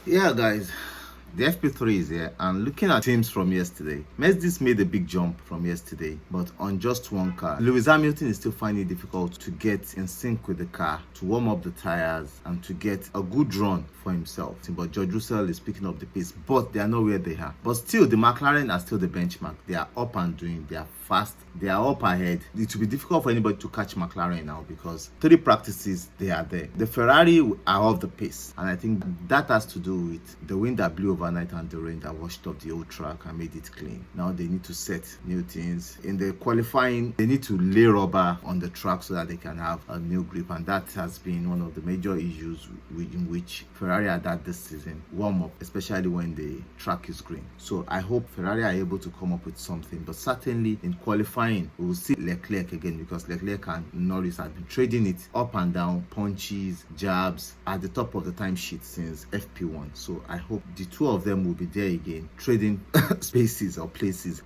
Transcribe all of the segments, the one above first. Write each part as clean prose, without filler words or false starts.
Yeah, guys, the FP3 is here, and looking at teams from yesterday, Mercedes made a big jump from yesterday, but on just one car. Lewis Hamilton is still finding it difficult to get in sync with the car, to warm up the tires, and to get a good run for himself. But George Russell is picking up the pace, but they are not where they are. But still, the McLaren are still the benchmark. They are up and doing, they are fast, they are up ahead. It will be difficult for anybody to catch McLaren now because 3 practices they are there. The Ferrari are off the pace, and I think that has to do with the wind that blew overnight and the rain that washed up the old track and made it clean. Now they need to set new things. In the qualifying, they need to lay rubber on the track so that they can have a new grip, and that has been one of the major issues in which Ferrari had that this season. Warm up, especially when the track is green. So I hope Ferrari are able to come up with something, but certainly in qualifying we will see Leclerc again, because Leclerc and Norris have been trading it up and down, punches, jabs at the top of the timesheet since FP1. So I hope the two of them will be there again, trading spaces or places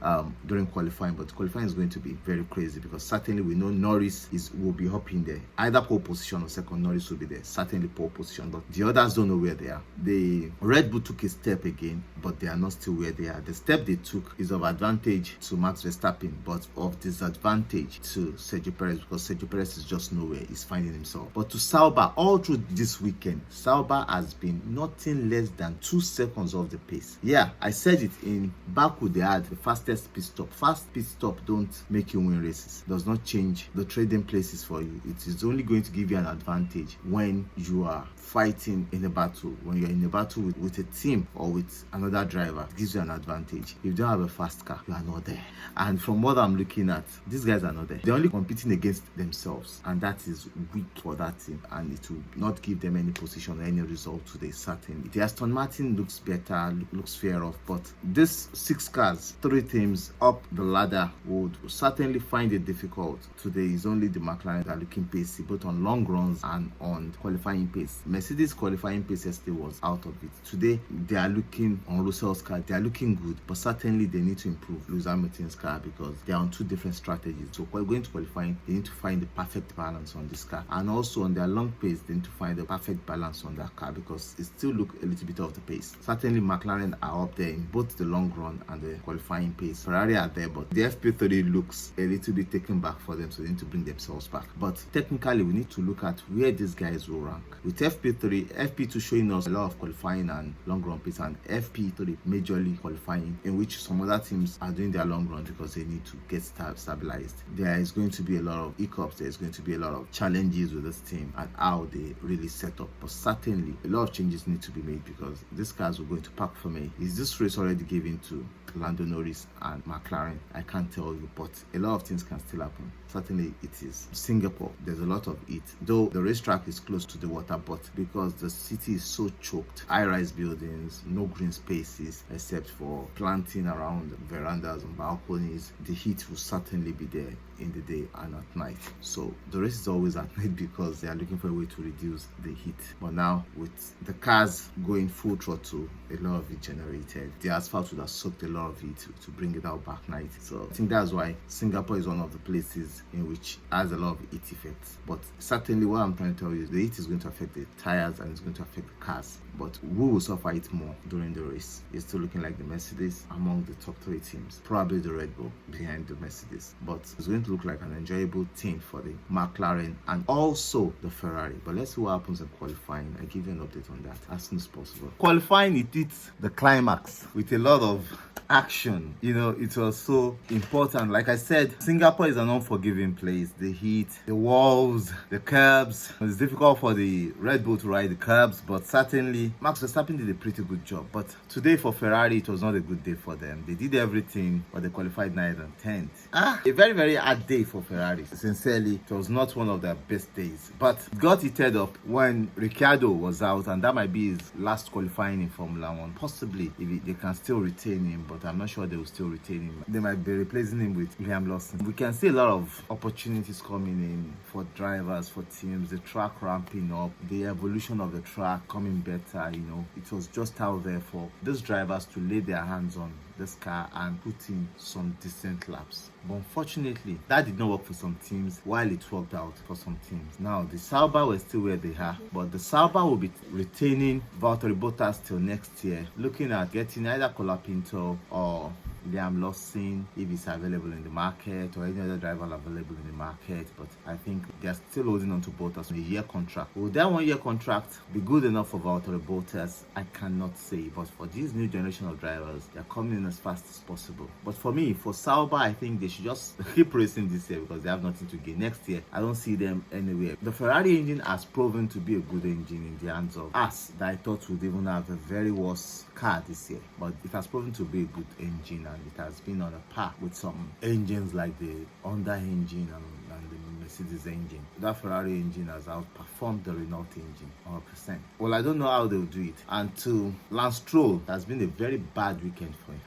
during qualifying. But qualifying is going to be very crazy, because certainly we know Norris will be hopping there, either pole position or second. Norris will be there, certainly pole position, but the others don't know where they are. The Red Bull took a step again, but they are not still where they are. The step they took is of advantage to Max Verstappen, but of disadvantage to Sergio Perez, because Sergio Perez is just nowhere. He's finding himself. But to Sauber, all through this weekend, Sauber has been nothing less than 2 seconds off the pace. Yeah, I said it, in Baku they had the fastest pit stop. Fast pit stop don't make you win races, does not change the trading places for you. It is only going to give you an advantage when you are fighting in a battle. When you're in a battle with a team or with another driver, it gives you an advantage. If you don't have a fast car, you are not there. And from what I'm looking at, these guys are not there. They're only competing against themselves, and that is weak for that team, and it will not give them any position or any result today, certainly. The Aston Martin looks better, looks fair off, but these 6 cars, 3 teams up the ladder would certainly find it difficult. Today is only the McLaren that are looking pacey, both on long runs and on qualifying pace. Mercedes qualifying pace yesterday was out of it. Today they are looking, on Russell's car, they are looking good, but certainly they need to improve Lewis Hamilton's car, because they are on 2 different strategies. So while going to qualifying, they need to find the perfect balance on this car, and also on their long pace they need to find the perfect balance on that car, because it still look a little bit off the pace. Certainly McLaren are up there in both the long run and the qualifying pace. Ferrari are there, but the FP3 looks a little bit taken back for them, so they need to bring themselves back. But technically we need to look at where these guys will rank. With FP3, FP2 showing us a lot of qualifying and long run pace, and FP3 majorly qualifying, in which some other teams are doing their long run because they need to get stabilized. There is going to be a lot of hiccups, there is going to be a lot of challenges with this team and how they really set up. But certainly a lot of changes need to be made, because these cars were going to pack for me. Is this race already given to Lando Norris and McLaren? I can't tell you, but a lot of things can still happen. Certainly it is Singapore, there's a lot of it, though the racetrack is close to the water, but because the city is so choked, high-rise buildings, no green spaces except for planting around verandas and balconies, the heat will certainly be there in the day and at night. So the race is always at night, because they are looking for a way to reduce the heat. But now with the cars going full throttle, a lot of it generated. The asphalt would have soaked a lot of it to bring it out back night. So I think that's why Singapore is one of the places in which has a lot of heat effects. But certainly what I'm trying to tell you is the heat is going to affect the tires and it's going to affect the cars. But who will suffer it more during the race? It's still looking like the Mercedes among the top 3 teams. Probably the Red Bull behind the Mercedes. But it's going to look like an enjoyable team for the McLaren and also the Ferrari. But let's see what happens in qualifying. I give you an update on that as soon as possible. Qualifying, it hits the climax with a lot of action. You know, it was so important. Like I said, Singapore is an unforgiving place. The heat, the walls, the curbs. It's difficult for the Red Bull to ride the curbs, but certainly Max Verstappen did a pretty good job. But today for Ferrari, it was not a good day for them. They did everything, but they qualified 9th and 10th. A very, very hard day for Ferrari. Sincerely, it was not one of their best days. But it got heated up when Ricciardo was out, and that might be his last qualifying in Formula 1. Possibly, if they can still retain him, but but I'm not sure they will still retain him. They might be replacing him with Liam Lawson. We can see a lot of opportunities coming in for drivers, for teams, the track ramping up, the evolution of the track coming better. It was just out there for those drivers to lay their hands on this car and put in some decent laps. But unfortunately, that did not work for some teams, while it worked out for some teams. Now, the Sauber were still where they are, but the Sauber will be retaining Valtteri Bottas till next year, looking at getting either Colapinto or Liam Lawson if he's available in the market, or any other driver available in the market. But I think they're still holding on to Bottas on a year contract. Will that 1 year contract be good enough for Valtteri Bottas? I cannot say. But for these new generation of drivers, they're coming in as fast as possible. But for me, for Sauber, I think they should just keep racing this year because they have nothing to gain. Next year, I don't see them anywhere. The Ferrari engine has proven to be a good engine in the hands of us that I thought would even have a very worse car this year. But it has proven to be a good engine, and it has been on a par with some engines like the Honda engine and the Mercedes engine. That Ferrari engine has outperformed the Renault engine 100%. Well, I don't know how they'll do it. And to Lance Stroll, it has been a very bad weekend for him.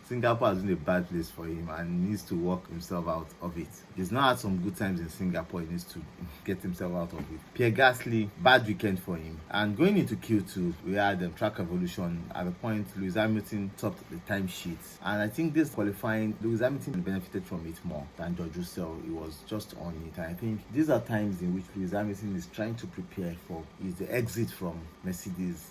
Singapore has been a bad place for him and he needs to work himself out of it. He's not had some good times in Singapore, he needs to get himself out of it. Pierre Gasly, bad weekend for him. And going into Q2, we had track evolution. At the point, Lewis Hamilton topped the timesheets. And I think this qualifying, Lewis Hamilton benefited from it more than George Russell. He was just on it. And I think these are times in which Lewis Hamilton is trying to prepare for his exit from Mercedes.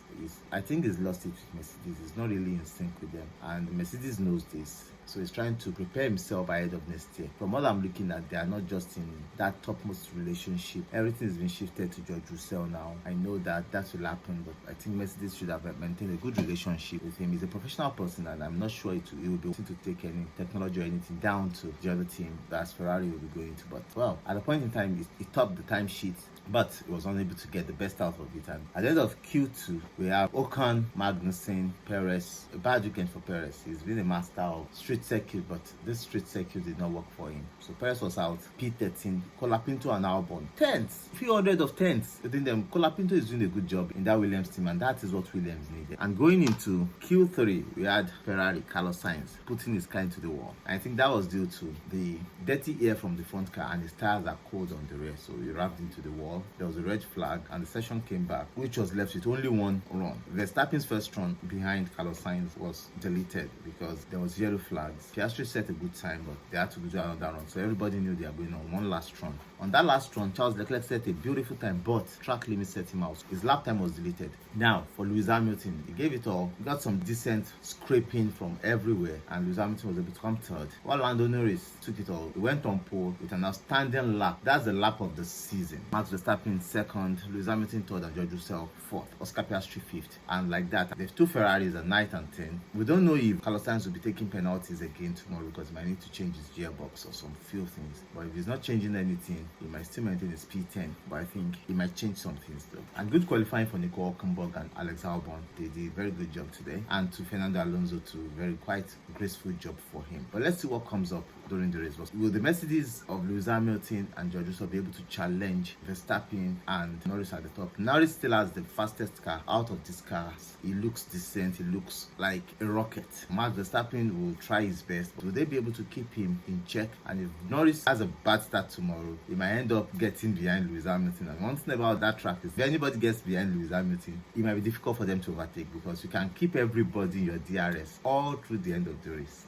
I think he's lost it with Mercedes. He's not really in sync with them. And Mercedes knows this. So he's trying to prepare himself ahead of next year. From what I'm looking at, they are not just in that topmost relationship. Everything has been shifted to George Russell now. I know that will happen, but I think Mercedes should have maintained a good relationship with him. He's a professional person, and I'm not sure he will be able to take any technology or anything down to the other team that Ferrari will be going to. But, well, at a point in time, he topped the timesheet, but he was unable to get the best out of it. And at the end of Q2, we have Ocon, Magnussen, Perez. A bad weekend for Perez. He's been a master of street circuit, but this street circuit did not work for him. So Perez was out. P13, Colapinto and Albon. 10th, few hundred of 10th. Within them, Colapinto is doing a good job in that Williams team, and that is what Williams needed. And going into Q3, we had Ferrari, Carlos Sainz, putting his car into the wall. I think that was due to the dirty air from the front car, and his tires are cold on the rear, so he rammed into the wall. There was a red flag, and the session came back, which was left with only one run. Verstappen's first run behind Carlos Sainz was deleted because there was yellow flags. Piastri set a good time, but they had to do another run, so everybody knew they were going on one last run. On that last run, Charles Leclerc set a beautiful time, but track limit set him out. His lap time was deleted. Now, for Lewis Hamilton, he gave it all. He got some decent scraping from everywhere, and Lewis Hamilton was able to come third, while Lando Norris took it all. He went on pole with an outstanding lap. That's the lap of the season. Max Verstappen second, Lewis Hamilton third, and George Russell fourth. Oscar Piastri fifth. And like that, there's two Ferraris at 9th and 10th. We don't know if Carlos Sainz will be taking penalties again tomorrow because he might need to change his gearbox or some few things. But if he's not changing anything, he might still maintain his P10. But I think he might change some things though. And good qualifying for Nico Hülkenberg and Alex Albon. They did a very good job today. And to Fernando Alonso too, very quite graceful job for him. But let's see what comes up during the race. Will the Mercedes of Lewis Hamilton and George Russell be able to challenge Verstappen and Norris at the top? Norris still has the fastest car out of these cars. He looks decent. He looks like a rocket. Max Verstappen will try his best, but will they be able to keep him in check? And if Norris has a bad start tomorrow, he might end up getting behind Lewis Hamilton. And one thing about that track is if anybody gets behind Lewis Hamilton, it might be difficult for them to overtake because you can keep everybody in your DRS all through the end of the race.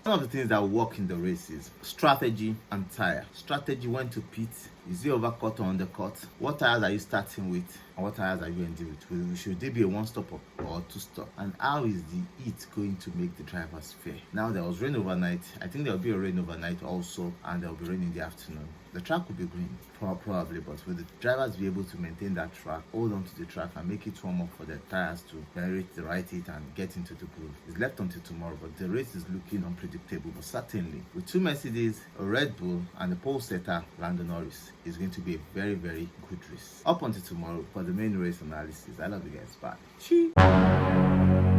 Some of the things that work in the race is strategy and tire. Strategy, when to pit. Is it overcut or undercut? What tires are you starting with? And what tires are you ending with? Should they be a one-stop or two-stop? And how is the heat going to make the drivers fair? Now, there was rain overnight. I think there will be a rain overnight also, and there will be rain in the afternoon. The track will be green, probably, but will the drivers be able to maintain that track, hold on to the track, and make it warm up for their tires to generate the right heat and get into the groove? It's left until tomorrow, but the race is looking unpredictable. But certainly, with two Mercedes, a Red Bull, and the pole setter, Lando Norris, it's going to be a very, very good race. Up until tomorrow for the main race analysis. I love you guys. Bye.